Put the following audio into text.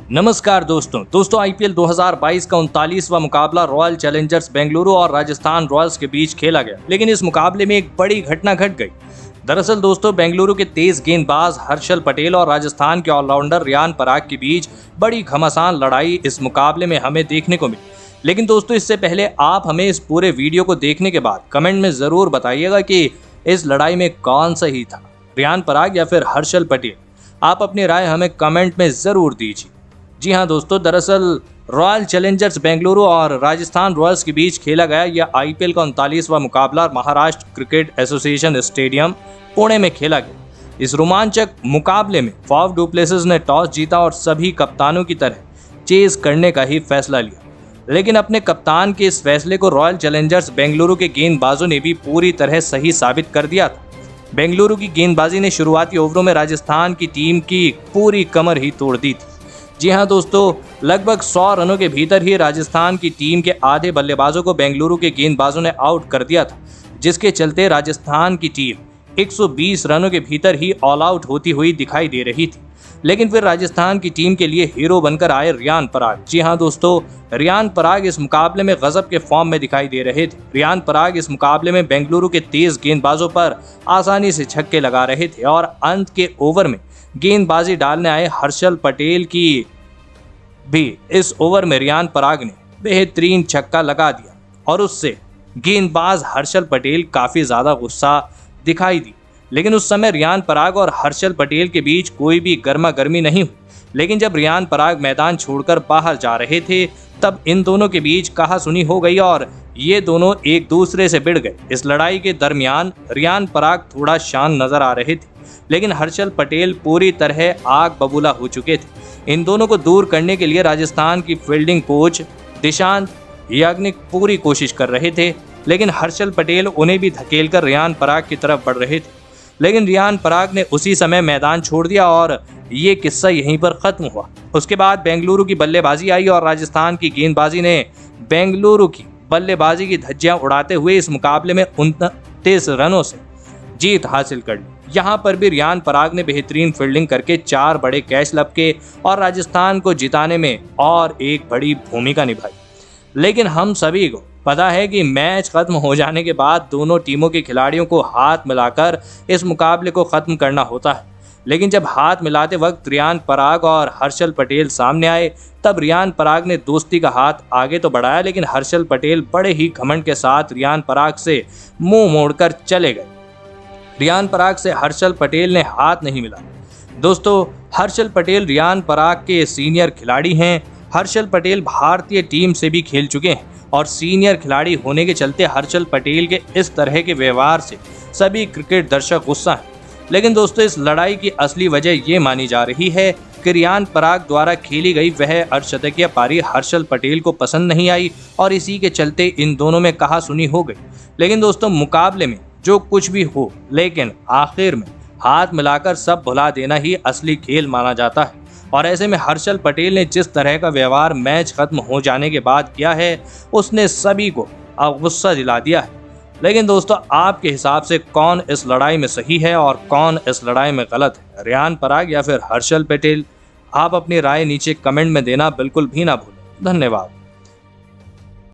नमस्कार दोस्तों आईपीएल 2022 का 39वां मुकाबला रॉयल चैलेंजर्स बेंगलुरु और राजस्थान रॉयल्स के बीच खेला गया, लेकिन इस मुकाबले में एक बड़ी घटना घट गई। दरअसल दोस्तों, बेंगलुरु के तेज गेंदबाज हर्षल पटेल और राजस्थान के ऑलराउंडर रियान पराग के बीच बड़ी घमासान लड़ाई इस मुकाबले में हमें देखने को मिली। लेकिन दोस्तों, इससे पहले आप हमें इस पूरे वीडियो को देखने के बाद कमेंट में जरूर बताइएगा कि इस लड़ाई में कौन सही था, रियान पराग या फिर हर्षल पटेल। आप अपनी राय हमें कमेंट में जरूर दीजिए। जी हाँ दोस्तों, दरअसल रॉयल चैलेंजर्स बेंगलुरु और राजस्थान रॉयल्स के बीच खेला गया यह आईपीएल का 39वां मुकाबला Maharashtra cricket association stadium Pune में खेला गया। इस रोमांचक मुकाबले में फाफ डु प्लेसिस ने टॉस जीता और सभी कप्तानों की तरह चेज करने का ही फैसला लिया, लेकिन अपने कप्तान के इस फैसले को रॉयल चैलेंजर्स बेंगलुरु के गेंदबाजों ने भी पूरी तरह सही साबित कर दिया था। बेंगलुरु की गेंदबाजी ने शुरुआती ओवरों में राजस्थान की टीम की पूरी कमर ही तोड़ दी थी। जी हाँ दोस्तों, लगभग 100 रनों के भीतर ही राजस्थान की टीम के आधे बल्लेबाजों को बेंगलुरु के गेंदबाजों ने आउट कर दिया था, जिसके चलते राजस्थान की टीम 120 रनों के भीतर ही ऑल आउट होती हुई दिखाई दे रही थी। लेकिन फिर राजस्थान की टीम के लिए हीरो बनकर आए रियान पराग। जी हाँ दोस्तों, रियान पराग इस मुकाबले में गजब के फॉर्म में दिखाई दे रहे थे। रियान पराग इस मुकाबले में बेंगलुरु के तेज गेंदबाजों पर आसानी से छक्के लगा रहे थे और अंत के ओवर में गेंदबाजी डालने आए हर्षल पटेल की भी इस ओवर में रियान पराग ने बेहतरीन छक्का लगा दिया और उससे गेंदबाज हर्षल पटेल काफी ज्यादा गुस्सा दिखाई दी। लेकिन उस समय रियान पराग और हर्षल पटेल के बीच कोई भी गर्मा गर्मी नहीं हुई। लेकिन जब रियान पराग मैदान छोड़कर बाहर जा रहे थे, तब इन दोनों के बीच कहासुनी हो गई और ये दोनों एक दूसरे से भिड़ गए। इस लड़ाई के दरमियान रियान पराग थोड़ा शांत नजर आ रहे थे, लेकिन हर्षल पटेल पूरी तरह आग बबूला हो चुके थे। इन दोनों को दूर करने के लिए राजस्थान की फील्डिंग कोच दिशांत याग्निक पूरी कोशिश कर रहे थे, लेकिन हर्षल पटेल उन्हें भी धकेलकर रियान पराग की तरफ बढ़ रहे थे। लेकिन रियान पराग ने उसी समय मैदान छोड़ दिया और ये किस्सा यहीं पर खत्म हुआ। उसके बाद बेंगलुरु की बल्लेबाजी आई और राजस्थान की गेंदबाजी ने बेंगलुरु की बल्लेबाजी की धज्जियां उड़ाते हुए इस मुकाबले में 29 रनों से जीत हासिल कर ली। यहाँ पर भी रियान पराग ने बेहतरीन फील्डिंग करके 4 बड़े कैच लपके और राजस्थान को जिताने में और एक बड़ी भूमिका निभाई। लेकिन हम सभी को पता है कि मैच खत्म हो जाने के बाद दोनों टीमों के खिलाड़ियों को हाथ मिलाकर इस मुकाबले को खत्म करना होता है। लेकिन जब हाथ मिलाते वक्त रियान पराग और हर्षल पटेल सामने आए, तब रियान पराग ने दोस्ती का हाथ आगे तो बढ़ाया, लेकिन हर्षल पटेल बड़े ही घमंड के साथ रियान पराग से मुंह मोड़कर चले गए। रियान पराग से हर्षल पटेल ने हाथ नहीं मिलाया। दोस्तों, हर्षल पटेल रियान पराग के सीनियर खिलाड़ी हैं। हर्षल पटेल भारतीय टीम से भी खेल चुके हैं और सीनियर खिलाड़ी होने के चलते हर्षल पटेल के इस तरह के व्यवहार से सभी क्रिकेट दर्शक गुस्सा हैं। लेकिन दोस्तों, इस लड़ाई की असली वजह ये मानी जा रही है कि रियान पराग द्वारा खेली गई वह अर्धशतकीय पारी हर्षल पटेल को पसंद नहीं आई और इसी के चलते इन दोनों में कहासुनी हो गई। लेकिन दोस्तों, मुकाबले में जो कुछ भी हो, लेकिन आखिर में हाथ मिलाकर सब भुला देना ही असली खेल माना जाता है। और ऐसे में हर्षल पटेल ने जिस तरह का व्यवहार मैच खत्म हो जाने के बाद किया है, उसने सभी को अब गुस्सा दिला दिया है। लेकिन दोस्तों, आपके हिसाब से कौन इस लड़ाई में सही है और कौन इस लड़ाई में गलत है, रियान पराग या फिर हर्षल पटेल? आप अपनी राय नीचे कमेंट में देना बिल्कुल भी ना भूलें। धन्यवाद।